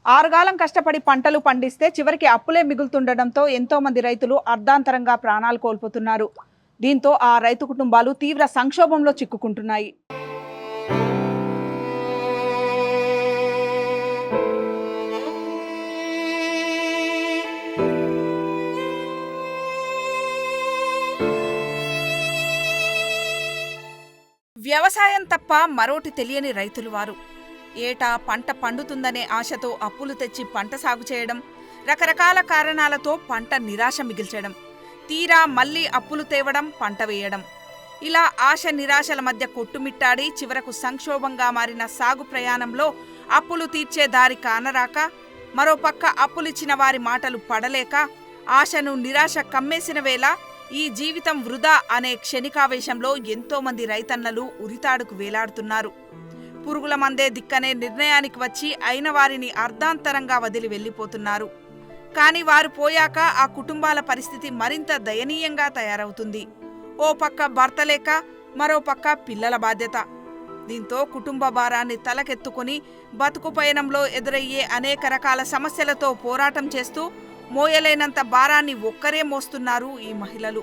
ఆరుగాలం కష్టపడి పంటలు పండిస్తే చివరికి అప్పులే మిగులుతుండడంతో ఎంతో మంది రైతులు అర్ధాంతరంగా ప్రాణాలు కోల్పోతున్నారు. దీంతో ఆ రైతు కుటుంబాలు తీవ్ర సంక్షోభంలో చిక్కుకుంటున్నాయి. వ్యవసాయం తప్ప మరోటి తెలియని రైతులు వారు. ఏటా పంట పండుతుందనే ఆశతో అప్పులు తెచ్చి పంట సాగు చేయడం, రకరకాల కారణాలతో పంట నిరాశ మిగిల్చడం, తీరా మళ్లీ అప్పులు తేవడం, పంట వేయడం, ఇలా ఆశ నిరాశల మధ్య కొట్టుమిట్టాడి చివరకు సంక్షోభంగా మారిన సాగు ప్రయాణంలో అప్పులు తీర్చే దారి కానరాక, మరోపక్క అప్పులిచ్చిన వారి మాటలు పడలేక, ఆశను నిరాశ కమ్మేసిన వేళ ఈ జీవితం వృధా అనే క్షణికావేశంలో ఎంతోమంది రైతన్నలు ఉరితాడుకు వేలాడుతున్నారు. పురుగుల మందే దిక్కనే నిర్ణయానికి వచ్చి అయిన వారిని అర్ధాంతరంగా వదిలి వెళ్లిపోతున్నారు. కాని వారు పోయాక ఆ కుటుంబాల పరిస్థితి మరింత దయనీయంగా తయారవుతుంది. ఓ పక్క భర్త లేక, మరో పక్క పిల్లల బాధ్యత. దీంతో కుటుంబ భారాన్ని తలకెత్తుకుని బతుకు పయనంలో ఎదురయ్యే అనేక రకాల సమస్యలతో పోరాటం చేస్తూ మోయలేనంత భారాన్ని ఒక్కరే మోస్తున్నారు ఈ మహిళలు.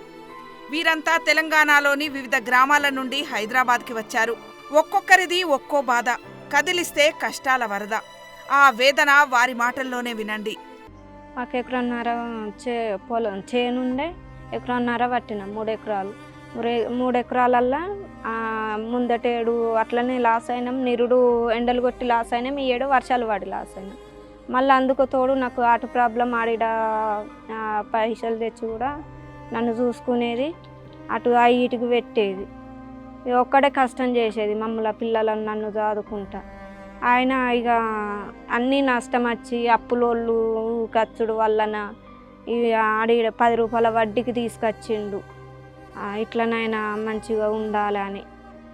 వీరంతా తెలంగాణలోని వివిధ గ్రామాల నుండి హైదరాబాద్కి వచ్చారు. ఒక్కొక్కరిది ఒక్కో బాధ, కదిలిస్తే కష్టాల వరద. ఆ వేదన వారి మాటల్లోనే వినండి. మాకు ఎకరన్నర పొలం చేనుండే, ఎకరన్నర పట్టిన 3 ఎకరాలు. 3 ఎకరాలల్లా ముందటేడు అట్లనే లాస్ అయినాం. నిరుడు ఎండలు కొట్టి లాస్ అయినాం. ఈ ఏడు వర్షాలు పడి లాస్ అయినాం. మళ్ళీ అందుకు తోడు నాకు ఆట ప్రాబ్లం, ఆడిడ పైసలు తెచ్చి కూడా నన్ను చూసుకునేది, అటు ఇటుకు పెట్టేది. ఒక్కడే కష్టం చేసేది, మమ్మల్ని పిల్లలను నన్ను చదువుకుంటా. ఆయన ఇక అన్నీ నష్టం వచ్చి అప్పులోళ్ళు ఖర్చుడు వలన ఇక ఆడి 10 రూపాయల వడ్డీకి తీసుకొచ్చిండు. ఇట్లనైనా మంచిగా ఉండాలని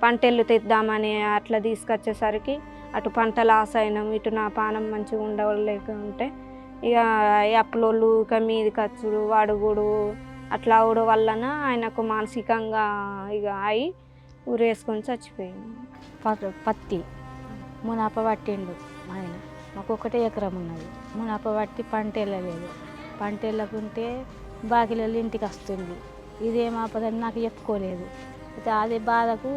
పంటలు తెద్దామని అట్లా తీసుకొచ్చేసరికి అటు పంట లాస్ అయినాం, ఇటు నా పానం మంచిగా ఉండలేక ఉంటే ఇక అప్పులోళ్ళు ఇక మీది ఖర్చుడు వాడుగుడు అట్లా అవడం వలన ఆయనకు మానసికంగా ఇక అయి ఊరేసుకొని చచ్చిపోయింది. పత్తి మునాప పట్టిండు ఆయన. మాకు 1 ఎకరం ఉన్నది. మునాప పట్టి పంట వెళ్ళలేదు. పంట వెళ్ళకుంటే బాకిలలో ఇంటికి వస్తుంది. ఇదేం ఆపదని నాకు చెప్పుకోలేదు. అయితే అదే బాధకు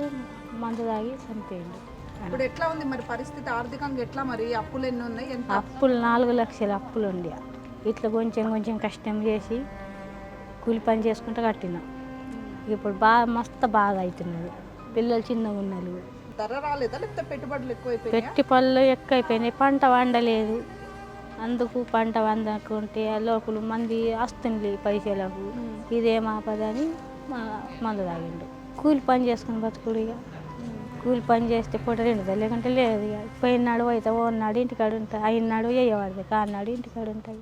మందు తాగి చనిపోయిండు. ఇప్పుడు ఎట్లా ఉంది మరి పరిస్థితి? ఆర్థికంగా ఎట్లా మరి? అప్పులు ఎన్ని ఉన్నాయి? అప్పులు 4 లక్షల అప్పులు ఉండి ఇట్లా కొంచెం కొంచెం కష్టం చేసి కూలి పని చేసుకుంటూ కట్టినాం. ఇప్పుడు మస్తు బాధ అవుతున్నది. పిల్లలు చిన్నగా ఉన్నారు. ధర రాలేదా లేకపోతే పెట్టుబడులు ఎక్కువైపోయాయి? పెట్టుబడులు ఎక్కువైపోయినాయి. పంట వండలేదు. అందుకు పంట వందకుంటే లోపల మంది వస్తుంది పైసలకు. ఇదేం ఆపదని మందు తాగిండు. కూలి పని చేసుకుని బతుకుడు. ఇక కూలి పని చేస్తే పూట రెండుదా, లేకుంటే లేదు. ఇక పోయినాడు అయితే ఓన్నాడు ఇంటికాడు ఉంటాయి, అయినాడు వేయవాడిది, కాన్నాడు ఇంటికాడు ఉంటాయి.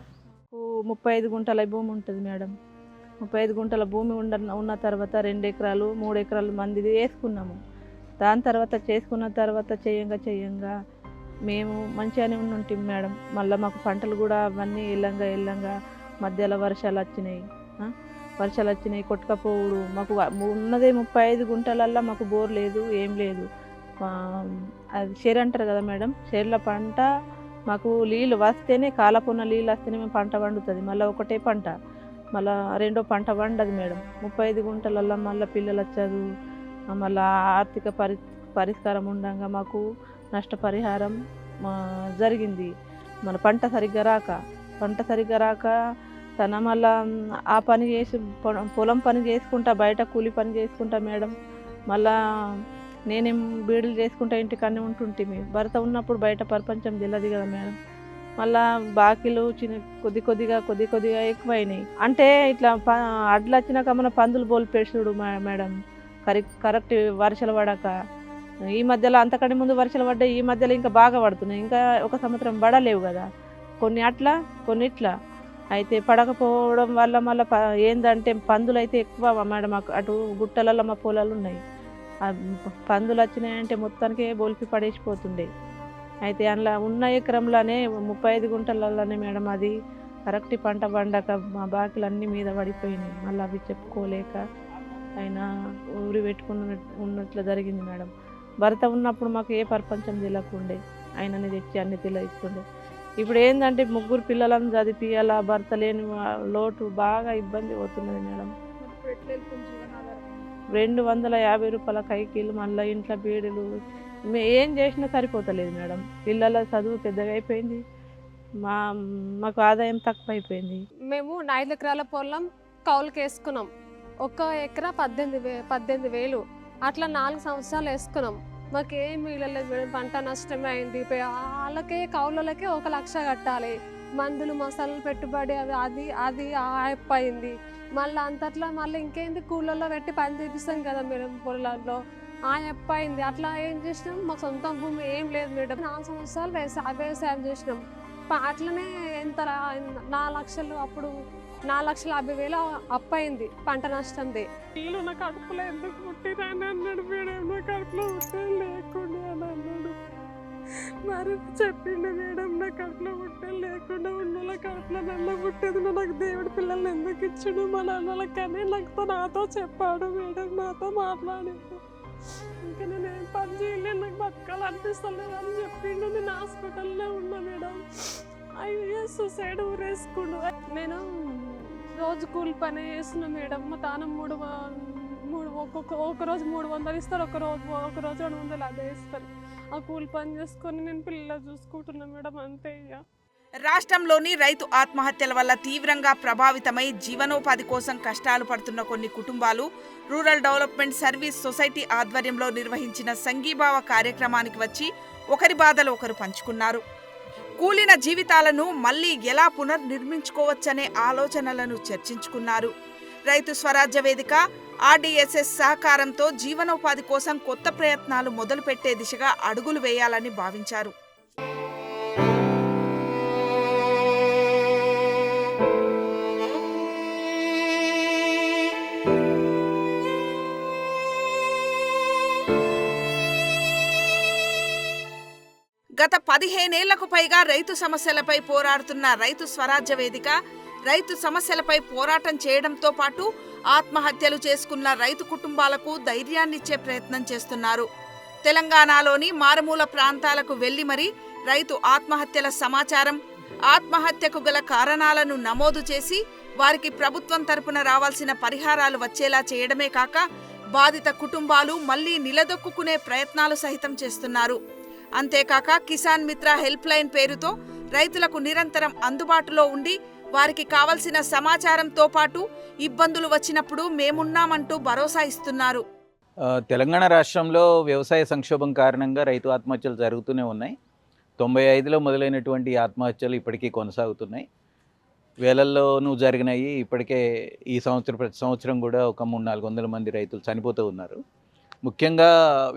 35 గుంటల భూమి ఉంటుంది మేడం. 35 గుంటల భూమి ఉన్న తర్వాత 2 ఎకరాలు 3 ఎకరాలు మందిది వేసుకున్నాము. దాని తర్వాత చేసుకున్న తర్వాత చేయంగా మేము మంచిగానే ఉంటాం మేడం. మళ్ళీ మాకు పంటలు కూడా అవన్నీ వెళ్ళంగా మధ్యలో వర్షాలు వచ్చినాయి కొట్టుకపోవుడు. మాకు ఉన్నదే 35 గుంటలల్లో మాకు బోర్ లేదు, ఏం లేదు. అది షేర్ అంటారు కదా మేడం, షేర్ల పంట మాకు నీళ్ళు వస్తేనే, కాలపున్న నీళ్ళు వస్తేనే మేము పంట వండుతుంది. మళ్ళీ ఒకటే పంట, మళ్ళీ రెండో పంట వండదు మేడం. 35 గుంటలల్లో మళ్ళీ పిల్లల చదువు, మళ్ళీ ఆర్థిక పరిష్కారం ఉండగా మాకు నష్టపరిహారం జరిగింది. మన పంట సరిగ్గా రాక తన మళ్ళా ఆ పని చేసి పొలం పని చేసుకుంటా, బయట కూలి పని చేసుకుంటా మేడం. మళ్ళా నేనేం బీడులు చేసుకుంటా ఇంటికన్నీ ఉంటుంటే. భర్త ఉన్నప్పుడు బయట ప్రపంచం తెలియదు కదా మేడం. మళ్ళా బాకీలు కొద్ది కొద్దిగా ఎక్కువైనాయి. అంటే ఇట్లా అడ్లు వచ్చినాక మన పందులు బోల్పేసుడు మేడం. కరెక్ట్ వర్షాలు పడక ఈ మధ్యలో, అంతకంటే ముందు వర్షాలు పడ్డాయి, ఈ మధ్యలో ఇంకా బాగా పడుతున్నాయి. ఇంకా 1 సంవత్సరం పడలేవు కదా, కొన్ని అట్లా కొన్ని ఇట్లా. అయితే పడకపోవడం వల్ల మళ్ళీ ఏందంటే పందులు అయితే ఎక్కువ మేడం. అటు గుట్టలలో మా పొలాలు ఉన్నాయి. పందులు వచ్చినాయంటే మొత్తానికి బోల్పి పడేసిపోతుండే. అయితే అందులో ఉన్న ఎకరంలోనే 35 గుంటలలోనే మేడం అది కరెక్ట్ పంట పండక మా బాకీలు అన్నీ మీద పడిపోయినాయి. మళ్ళీ అవి చెప్పుకోలేక ఆయన ఊరి ఉన్నట్లు జరిగింది మేడం. భర్త ఉన్నప్పుడు మాకు ఏ ప్రపంచం తెలియకుండే, ఆయనని తెచ్చి అన్ని తెలియస్తుండే. ఇప్పుడు ఏంటంటే 3 పిల్లలను చదివిపియాలా, భర్త లేని లోటు బాగా ఇబ్బంది అవుతున్నది మేడం. 250 రూపాయల కైకిలు, మళ్ళీ ఇంట్లో బీడులు, ఏం చేసినా సరిపోతలేదు మేడం. పిల్లల చదువు పెద్దగా అయిపోయింది, మాకు ఆదాయం తక్కువ అయిపోయింది. మేము 5 ఎకరాల పొలం కౌలుకి వేసుకున్నాం. 1 ఎకరా 18,000 అట్లా 4 సంవత్సరాలు వేసుకున్నాం. మాకు ఏం మిగలలేదు మేడం. పంట నష్టమే అయింది. వాళ్ళకే కౌలలకే 1 లక్ష కట్టాలి. మందులు మసాలాలు పెట్టుబడి అది అప్పు అయింది. మళ్ళీ అంతట్లా మళ్ళీ ఇంకేంది కూలల్లో పెట్టి పని చేపిస్తాం కదా మేడం పొలాల్లో, ఆ అప్పు అయింది. అట్లా ఏం చేసినాం, మాకు సొంత భూమి ఏం లేదు మేడం. 4 సంవత్సరాలు వ్యవసాయం చేసినాం. అట్లనే ఎంత 4 లక్షలు, అప్పుడు 4,50,000 అప్పు అయింది పంట నష్టంది. వీళ్ళు నా కడుపులో ఎందుకు పుట్టిరని అన్నాడు మేడం. నా కడుపులో పుట్టే లేకుండా అని అన్నాడు. మరి చెప్పిండు మేడం, నా కడుపులో పుట్టే లేకుండా ఉన్నోళ్ళ కడుపులో నల్ల పుట్టేది, నాకు దేవుడి పిల్లల్ని ఎందుకు ఇచ్చిండు మా నాన్నలకు కానీ నాతో చెప్పాడు మేడం, నాతో మాట్లాడాడు. ఇంకా నేను ఏం పని చేయలేదు, నాకు బతకాలనిపిస్తలేదు అని చెప్పిండు. నేను హాస్పిటల్లో ఉన్నా మేడం. అయ్యో సూసైడ్ ఊరేసుకుండు. నేను రోజు కూలి పని చేస్తున్నా మేడం. మా తాను ఒక రోజు 300 ఇస్తారు, ఒక రోజు 200 అదే ఇస్తారు. ఆ కూలి పని చేసుకొని నేను పిల్లలు చూసుకుంటున్నా మేడం, అంతే. ఇక రాష్ట్రంలోని రైతు ఆత్మహత్యల వల్ల తీవ్రంగా ప్రభావితమై జీవనోపాధి కోసం కష్టాలు పడుతున్న కొన్ని కుటుంబాలు రూరల్ డెవలప్మెంట్ సర్వీస్ సొసైటీ ఆధ్వర్యంలో నిర్వహించిన సంఘీభావ కార్యక్రమానికి వచ్చి ఒకరి బాధలు ఒకరు పంచుకున్నారు. కూలిన జీవితాలను మళ్లీ ఎలా పునర్నిర్మించుకోవచ్చనే ఆలోచనలను చర్చించుకున్నారు. రైతు స్వరాజ్య వేదిక, ఆర్డీఎస్ఎస్ సహకారంతో జీవనోపాధి కోసం కొత్త ప్రయత్నాలు మొదలుపెట్టే దిశగా అడుగులు వేయాలని భావించారు. గత 15 ఏళ్లకు పైగా రైతు సమస్యలపై పోరాడుతున్న రైతు స్వరాజ్య వేదిక రైతు సమస్యలపై పోరాటం చేయడంతో పాటు ఆత్మహత్యలు చేసుకున్న రైతు కుటుంబాలకు ధైర్యాన్నిచ్చే ప్రయత్నం చేస్తున్నారు. తెలంగాణలోని మారుమూల ప్రాంతాలకు వెళ్లి మరీ రైతు ఆత్మహత్యల సమాచారం, ఆత్మహత్యకు గల కారణాలను నమోదు చేసి వారికి ప్రభుత్వం తరపున రావాల్సిన పరిహారాలు వచ్చేలా చేయడమే కాక బాధిత కుటుంబాలు మళ్లీ నిలదొక్కునే ప్రయత్నాలు సహితం చేస్తున్నారు. అంతేకాక కిసాన్ మిత్ర హెల్ప్ లైన్ పేరుతో రైతులకు నిరంతరం అందుబాటులో ఉండి వారికి కావలసిన సమాచారంతో పాటు ఇబ్బందులు వచ్చినప్పుడు మేమున్నామంటూ భరోసా ఇస్తున్నారు. తెలంగాణ రాష్ట్రంలో వ్యవసాయ సంక్షోభం కారణంగా రైతు ఆత్మహత్యలు జరుగుతూనే ఉన్నాయి. 95లో మొదలైనటువంటి ఆత్మహత్యలు ఇప్పటికీ కొనసాగుతున్నాయి. వేలల్లోనూ జరిగినాయి. ఇప్పటికే ఈ ప్రతి సంవత్సరం కూడా ఒక 300-400 మంది రైతులు చనిపోతూ ఉన్నారు. ముఖ్యంగా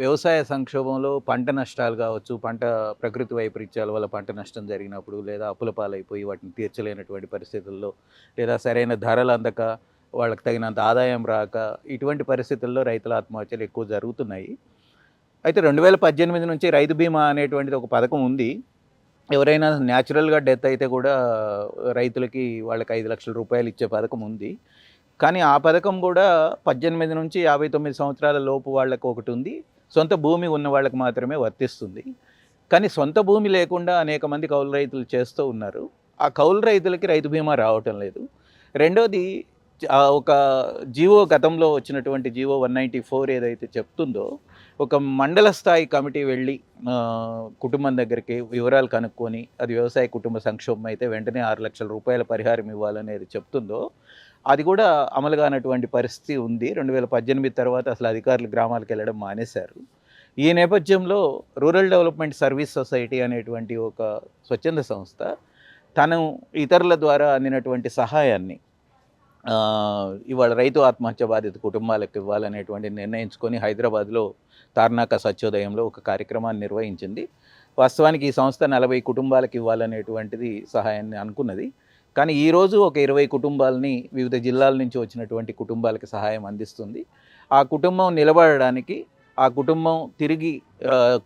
వ్యవసాయ సంక్షోభంలో పంట నష్టాలు కావచ్చు, ప్రకృతి వైపరీత్యాల వల్ల పంట నష్టం జరిగినప్పుడు, లేదా అప్పుల పాలైపోయి వాటిని తీర్చలేనటువంటి పరిస్థితుల్లో, లేదా సరైన ధరలు అందక వాళ్ళకి తగినంత ఆదాయం రాక, ఇటువంటి పరిస్థితుల్లో రైతుల ఆత్మహత్యలు ఎక్కువ జరుగుతున్నాయి. అయితే 2018 నుంచి రైతు బీమా అనేటువంటిది ఒక పథకం ఉంది. ఎవరైనా న్యాచురల్గా డెత్ అయితే కూడా రైతులకి వాళ్ళకి 5 లక్షల రూపాయలు ఇచ్చే పథకం ఉంది. కానీ ఆ పథకం కూడా 18 నుంచి 59 సంవత్సరాల లోపు వాళ్ళకు ఒకటి ఉంది. సొంత భూమి ఉన్న వాళ్ళకి మాత్రమే వర్తిస్తుంది. కానీ సొంత భూమి లేకుండా అనేక మంది కౌలు రైతులు చేస్తూ ఉన్నారు. ఆ కౌలు రైతులకి రైతు బీమా రావటం లేదు. రెండోది, ఒక జీవో గతంలో వచ్చినటువంటి జీవో 194 ఏదైతే చెప్తుందో, ఒక మండల స్థాయి కమిటీ వెళ్ళి కుటుంబం దగ్గరికి వివరాలు కనుక్కొని అది వ్యవసాయ కుటుంబ సంక్షోభం అయితే వెంటనే 6 లక్షల రూపాయల పరిహారం ఇవ్వాలనేది చెప్తుందో, అది కూడా అమలు కానటువంటి పరిస్థితి ఉంది. 2018 తర్వాత అసలు అధికారులు గ్రామాలకు వెళ్ళడం మానేశారు. ఈ నేపథ్యంలో రూరల్ డెవలప్మెంట్ సర్వీస్ సొసైటీ అనేటువంటి ఒక స్వచ్ఛంద సంస్థ తను ఇతరుల ద్వారా అందినటువంటి సహాయాన్ని ఇవాళ రైతు ఆత్మహత్య బాధిత కుటుంబాలకు ఇవ్వాలనేటువంటి నిర్ణయించుకొని హైదరాబాద్లో తార్నాక సత్యోదయంలో ఒక కార్యక్రమాన్ని నిర్వహించింది. వాస్తవానికి ఈ సంస్థ 40 కుటుంబాలకు ఇవ్వాలనేటువంటిది సహాయాన్ని అనుకున్నది. కానీ ఈరోజు ఒక 20 కుటుంబాలని, వివిధ జిల్లాల నుంచి వచ్చినటువంటి కుటుంబాలకి సహాయం అందిస్తుంది. ఆ కుటుంబం నిలబడడానికి, ఆ కుటుంబం తిరిగి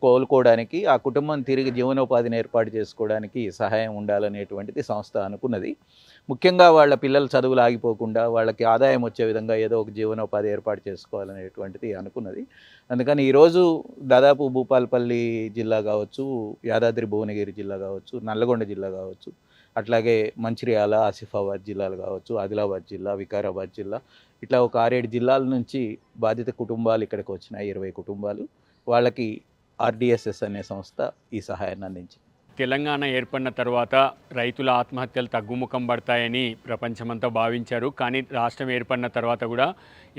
కోలుకోవడానికి, ఆ కుటుంబం తిరిగి జీవనోపాధిని ఏర్పాటు చేసుకోవడానికి సహాయం ఉండాలనేటువంటిది సంస్థ అనుకున్నది. ముఖ్యంగా వాళ్ళ పిల్లల చదువులు ఆగిపోకుండా వాళ్ళకి ఆదాయం వచ్చే విధంగా ఏదో ఒక జీవనోపాధి ఏర్పాటు చేసుకోవాలనేటువంటిది అనుకున్నది. అందుకని ఈరోజు దాదాపు భూపాలపల్లి జిల్లా కావచ్చు, యాదాద్రి భువనగిరి జిల్లా కావచ్చు, నల్లగొండ జిల్లా కావచ్చు, అట్లాగే మంచిర్యాల, ఆసిఫాబాద్ జిల్లాలు కావచ్చు, ఆదిలాబాద్ జిల్లా, వికారాబాద్ జిల్లా, ఇట్లా ఒక 6-7 జిల్లాల నుంచి బాధిత కుటుంబాలు ఇక్కడికి వచ్చినాయి. 20 కుటుంబాలు. వాళ్ళకి ఆర్డిఎస్ఎస్ అనే సంస్థ ఈ సహాయాన్ని అందించింది. తెలంగాణ ఏర్పడిన తర్వాత రైతుల ఆత్మహత్యలు తగ్గుముఖం పడతాయని ప్రపంచమంతా భావించారు. కానీ రాష్ట్రం ఏర్పడిన తర్వాత కూడా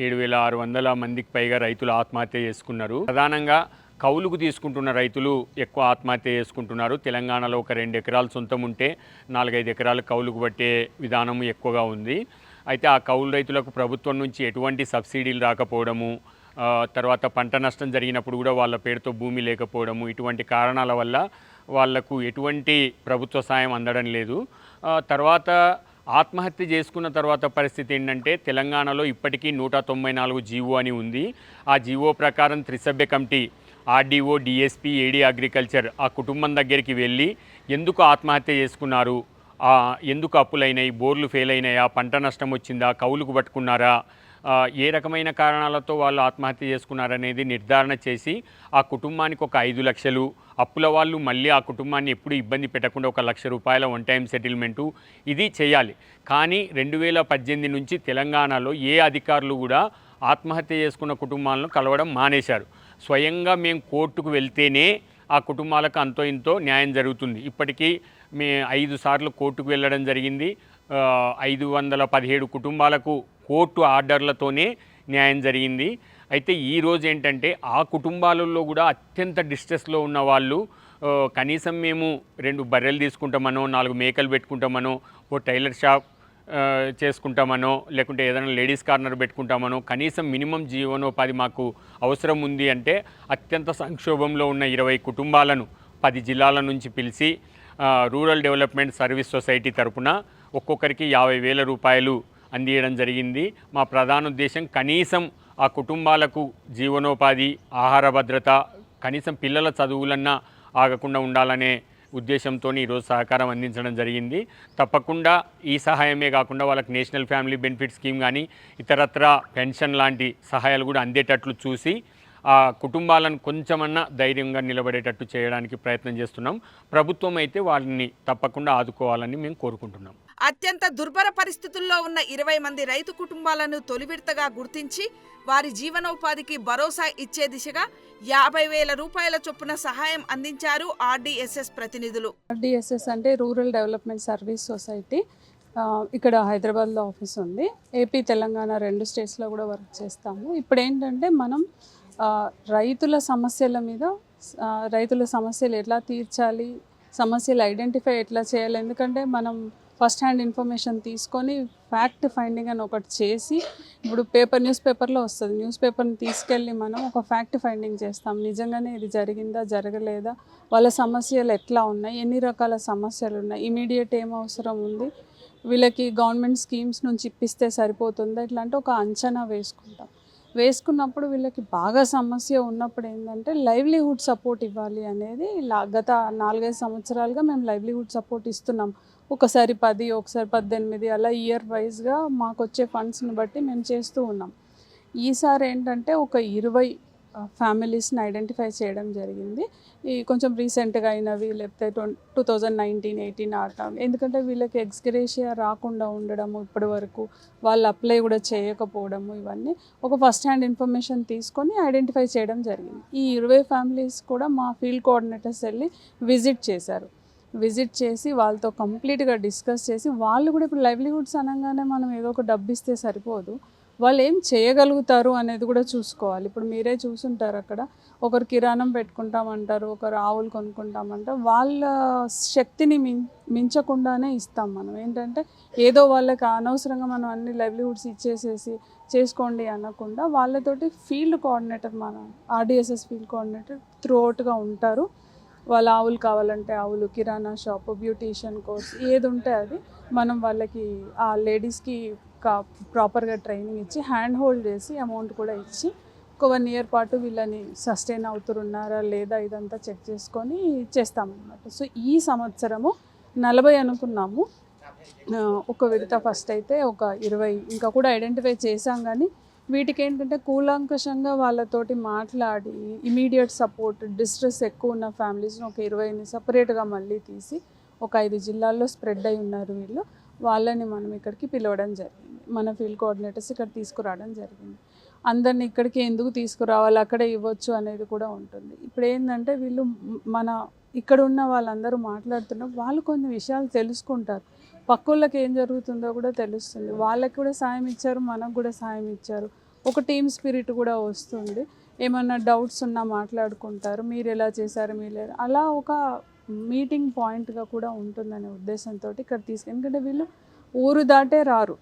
7,600 మందికి పైగా రైతులు ఆత్మహత్య చేసుకున్నారు. ప్రధానంగా కౌలుకు తీసుకుంటున్న రైతులు ఎక్కువ ఆత్మహత్య చేసుకుంటున్నారు. తెలంగాణలో ఒక 2 ఎకరాలు సొంతం ఉంటే 4-5 ఎకరాలు కౌలుకు పట్టే విధానం ఎక్కువగా ఉంది. అయితే ఆ కౌలు రైతులకు ప్రభుత్వం నుంచి ఎటువంటి సబ్సిడీలు రాకపోవడము, తర్వాత పంట నష్టం జరిగినప్పుడు కూడా వాళ్ళ పేరుతో భూమి లేకపోవడము, ఇటువంటి కారణాల వల్ల వాళ్లకు ఎటువంటి ప్రభుత్వ సాయం అందడం లేదు. తర్వాత ఆత్మహత్య చేసుకున్న తర్వాత పరిస్థితి ఏంటంటే తెలంగాణలో ఇప్పటికీ 194 జీవో అని ఉంది. ఆ జీవో ప్రకారం త్రిసభ్య కమిటీ ఆర్డీఓ, డిఎస్పీ, ఏడీ అగ్రికల్చర్ ఆ కుటుంబం దగ్గరికి వెళ్ళి ఎందుకు ఆత్మహత్య చేసుకున్నారు, ఎందుకు అప్పులైనాయి, బోర్లు ఫెయిల్ అయినాయా, పంట నష్టం వచ్చిందా, కౌలుకు పట్టుకున్నారా, ఏ రకమైన కారణాలతో వాళ్ళు ఆత్మహత్య చేసుకున్నారనేది నిర్ధారణ చేసి ఆ కుటుంబానికి ఒక 5 లక్షలు, అప్పుల వాళ్ళు మళ్ళీ ఆ కుటుంబాన్ని ఎప్పుడు ఇబ్బంది పెట్టకుండా ఒక ₹1,00,000 వన్ టైం సెటిల్మెంటు ఇది చేయాలి. కానీ 2018 నుంచి తెలంగాణలో ఏ అధికారులు కూడా ఆత్మహత్య చేసుకున్న కుటుంబాలను కలవడం మానేశారు. స్వయంగా మేము కోర్టుకు వెళ్తేనే ఆ కుటుంబాలకు అంతో ఇంతో న్యాయం జరుగుతుంది. ఇప్పటికీ 5 సార్లు కోర్టుకు వెళ్ళడం జరిగింది. 517 కుటుంబాలకు కోర్టు ఆర్డర్లతోనే న్యాయం జరిగింది. అయితే ఈరోజు ఏంటంటే ఆ కుటుంబాలలో కూడా అత్యంత డిస్ట్రెస్లో ఉన్న వాళ్ళు కనీసం మేము 2 బర్రెలు తీసుకుంటామనో, 4 మేకలు పెట్టుకుంటామనో, ఓ టైలర్ షాప్ చేసుకుంటామనో, లేకుంటే ఏదైనా లేడీస్ కార్నర్ పెట్టుకుంటామనో, కనీసం మినిమం జీవనోపాధి మాకు అవసరం ఉంది అంటే అత్యంత సంక్షోభంలో ఉన్న 20 కుటుంబాలను 10 జిల్లాల నుంచి పిలిచి రూరల్ డెవలప్మెంట్ సర్వీస్ సొసైటీ తరపున ఒక్కొక్కరికి ₹50,000 అందించడం జరిగింది. మా ప్రధాన ఉద్దేశం కనీసం ఆ కుటుంబాలకు జీవనోపాధి, ఆహార భద్రత, కనీసం పిల్లల చదువులన్నా ఆగకుండా ఉండాలనే ఉద్దేశంతో ఈరోజు సహకారం అందించడం జరిగింది. తప్పకుండా ఈ సహాయమే కాకుండా వాళ్ళకి నేషనల్ ఫ్యామిలీ బెనిఫిట్ స్కీమ్ కానీ ఇతరత్ర పెన్షన్ లాంటి సహాయాలు కూడా అందేటట్లు చూసి ఆ కుటుంబాలను కొంచెమన్నా ధైర్యంగా నిలబడేటట్టు చేయడానికి ప్రయత్నం చేస్తున్నాం. ప్రభుత్వం అయితే వాళ్ళని తప్పకుండా ఆదుకోవాలని మేము కోరుకుంటున్నాం. అత్యంత దుర్భర పరిస్థితుల్లో ఉన్న 20 మంది రైతు కుటుంబాలను తొలి విడతగా గుర్తించి వారి జీవనోపాధికి భరోసా ఇచ్చే దిశగా ₹50,000 చొప్పున సహాయం అందించారు ఆర్డీఎస్ఎస్ ప్రతినిధులు. ఆర్డీఎస్ఎస్ అంటే రూరల్ డెవలప్మెంట్ సర్వీస్ సొసైటీ. ఇక్కడ హైదరాబాద్లో ఆఫీస్ ఉంది. ఏపీ, తెలంగాణ 2 స్టేట్స్లో కూడా వర్క్ చేస్తాము. ఇప్పుడు ఏంటంటే మనం రైతుల సమస్యల మీద, రైతుల సమస్యలు ఎట్లా తీర్చాలి, సమస్యలు ఐడెంటిఫై ఎట్లా చేయాలి, ఎందుకంటే మనం ఫస్ట్ హ్యాండ్ ఇన్ఫర్మేషన్ తీసుకొని ఫ్యాక్ట్ ఫైండింగ్ అని ఒకటి చేసి, ఇప్పుడు న్యూస్ పేపర్లో వస్తుంది, న్యూస్ పేపర్ని తీసుకెళ్ళి మనం ఒక ఫ్యాక్ట్ ఫైండింగ్ చేస్తాం. నిజంగానే ఇది జరిగిందా, జరగలేదా, వాళ్ళ సమస్యలు ఎట్లా ఉన్నాయి, ఎన్ని రకాల సమస్యలు ఉన్నాయి, ఇమీడియట్ ఏం అవసరం ఉంది, వీళ్ళకి గవర్నమెంట్ స్కీమ్స్ నుంచి ఇప్పిస్తే సరిపోతుందా, ఇట్లాంటి ఒక అంచనా వేసుకున్నప్పుడు వీళ్ళకి బాగా సమస్య ఉన్నప్పుడు ఏంటంటే లైవ్లీహుడ్ సపోర్ట్ ఇవ్వాలి అనేది గత 4-5 సంవత్సరాలుగా మేము లైవ్లీహుడ్ సపోర్ట్ ఇస్తున్నాం. ఒకసారి 10, ఒకసారి 18 అలా ఇయర్ వైజ్గా మాకు వచ్చే ఫండ్స్ని బట్టి మేము చేస్తూ ఉన్నాం. ఈసారి ఏంటంటే ఒక 20 ఫ్యామిలీస్ని ఐడెంటిఫై చేయడం జరిగింది. ఈ కొంచెం రీసెంట్గా అయినవి, లేకపోతే 2019-18 ఆట, ఎందుకంటే వీళ్ళకి ఎక్స్గ్రేషియా రాకుండా ఉండడము, ఇప్పటి వరకు వాళ్ళు అప్లై కూడా చేయకపోవడము, ఇవన్నీ ఒక ఫస్ట్ హ్యాండ్ ఇన్ఫర్మేషన్ తీసుకొని ఐడెంటిఫై చేయడం జరిగింది. ఈ 20 ఫ్యామిలీస్ కూడా మా ఫీల్డ్ కోఆర్డినేటర్స్ వెళ్ళి విజిట్ చేసి వాళ్ళతో కంప్లీట్గా డిస్కస్ చేసి, వాళ్ళు కూడా ఇప్పుడు లైవ్లీహుడ్స్ అనగానే మనం ఏదో ఒక డబ్బు ఇస్తే సరిపోదు, వాళ్ళు ఏం చేయగలుగుతారు అనేది కూడా చూసుకోవాలి. ఇప్పుడు మీరే చూసుంటారు, అక్కడ ఒకరు కిరాణం పెట్టుకుంటామంటారు, ఒకరు ఆవులు కొనుక్కుంటామంటారు. వాళ్ళ శక్తిని మించకుండానే ఇస్తాం మనం. ఏంటంటే ఏదో వాళ్ళకి అనవసరంగా మనం అన్ని లైవ్లీహుడ్స్ ఇచ్చేసేసి చేసుకోండి అనకుండా, వాళ్ళతోటి ఫీల్డ్ కోఆర్డినేటర్, మన ఆర్డీఎస్ఎస్ ఫీల్డ్ కోఆర్డినేటర్ త్రూఅవుట్గా ఉంటారు. వాళ్ళ ఆవులు కావాలంటే ఆవులు, కిరాణా షాపు, బ్యూటీషియన్ కోర్స్, ఏది ఉంటే అది మనం వాళ్ళకి, ఆ లేడీస్కి ప్రాపర్గా ట్రైనింగ్ ఇచ్చి, హ్యాండ్ హోల్డ్ చేసి, అమౌంట్ కూడా ఇచ్చి ఒక 1 ఇయర్ పాటు వీళ్ళని సస్టైన్ అవుతున్నారా లేదా ఇదంతా చెక్ చేసుకొని చేస్తామన్నమాట. సో ఈ సంవత్సరము 40 అనుకున్నాము. ఒక విడత ఫస్ట్ అయితే ఒక 20 ఇంకా కూడా ఐడెంటిఫై చేసాం. కానీ వీటికి ఏంటంటే కూలంకషంగా వాళ్ళతోటి మాట్లాడి ఇమీడియట్ సపోర్ట్ డిస్ట్రెస్ ఎక్కువ ఉన్న ఫ్యామిలీస్ని ఒక 20ని సపరేట్గా మళ్ళీ తీసి ఒక 5 జిల్లాల్లో స్ప్రెడ్ అయి ఉన్నారు వీళ్ళు. వాళ్ళని మనం ఇక్కడికి పిలవడం జరిగింది. మన ఫీల్డ్ కోఆర్డినేటర్స్ ఇక్కడ తీసుకురావడం జరిగింది. అందరిని ఇక్కడికి ఎందుకు తీసుకురావాలి, అక్కడే ఇవ్వచ్చు అనేది కూడా ఉంటుంది. ఇప్పుడు ఏంటంటే వీళ్ళు మన ఇక్కడ ఉన్న వాళ్ళందరూ మాట్లాడుతున్నప్పుడు వాళ్ళు కొన్ని విషయాలు తెలుసుకుంటారు. పక్కోళ్ళకి ఏం జరుగుతుందో కూడా తెలుస్తుంది. వాళ్ళకి కూడా సాయం ఇచ్చారు, మనకు కూడా సాయం ఇచ్చారు. ఒక టీమ్ స్పిరిట్ కూడా వస్తుంది. ఏమన్నా డౌట్స్ ఉన్నా మాట్లాడుకుంటారు. మీరు ఎలా చేశారు, మీరు అలా ఒక మీటింగ్ పాయింట్గా కూడా ఉంటుందనే ఉద్దేశంతో ఇక్కడ ఎందుకంటే వీళ్ళు ఊరు దాటే రారు.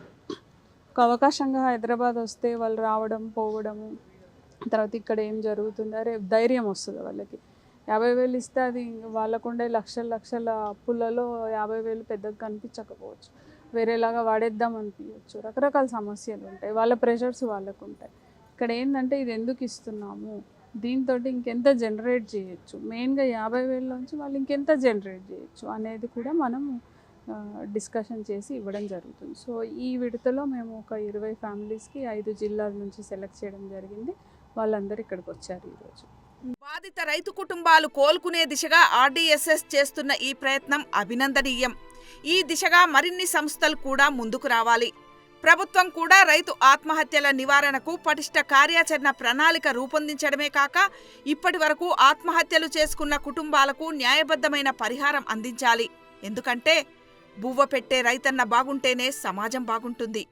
ఒక అవకాశంగా హైదరాబాద్ వస్తే వాళ్ళు రావడం పోవడము, తర్వాత ఇక్కడ ఏం జరుగుతుంది అరే ధైర్యం వస్తుంది వాళ్ళకి. 50,000 ఇస్తే అది వాళ్ళకుండే లక్షల అప్పులలో 50,000 పెద్దగా కనిపించకపోవచ్చు, వేరేలాగా వాడేద్దాం అనిపించవచ్చు. రకరకాల సమస్యలు ఉంటాయి, వాళ్ళ ప్రెషర్స్ వాళ్ళకు ఉంటాయి. ఇక్కడ ఏంటంటే ఇది ఎందుకు ఇస్తున్నాము, దీంతో ఇంకెంత జనరేట్ చేయొచ్చు, మెయిన్గా 50,000 వాళ్ళు ఇంకెంత జనరేట్ చేయొచ్చు అనేది కూడా మనము డిస్కషన్ చేసి ఇవ్వడం జరుగుతుంది. సో ఈ విడతలో మేము ఒక 20 ఫ్యామిలీస్కి 5 జిల్లాల నుంచి సెలెక్ట్ చేయడం జరిగింది. వాళ్ళందరూ ఇక్కడికి వచ్చారు ఈరోజు. బాధిత రైతు కుటుంబాలు కోలుకునే దిశగా RDSS చేస్తున్న ఈ ప్రయత్నం అభినందనీయం. ఈ దిశగా మరిన్ని సంస్థలు కూడా ముందుకు రావాలి. ప్రభుత్వం కూడా రైతు ఆత్మహత్యల నివారణకు పటిష్ట కార్యాచరణ ప్రణాళిక రూపొందించడమే కాక ఇప్పటి వరకు ఆత్మహత్యలు చేసుకున్న కుటుంబాలకు న్యాయబద్ధమైన పరిహారం అందించాలి. ఎందుకంటే బువ్వ పెట్టే రైతన్న బాగుంటేనే సమాజం బాగుంటుంది.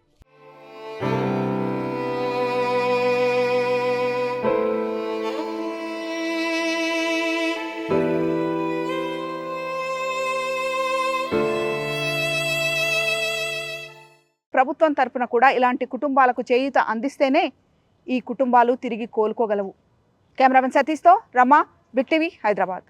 ప్రభుత్వం తరపున కూడా ఇలాంటి కుటుంబాలకు చేయూత అందిస్తేనే ఈ కుటుంబాలు తిరిగి కోలుకోగలవు. కెమెరామెన్ సతీష్తో రమ, బిగ్ టీవీ, హైదరాబాద్.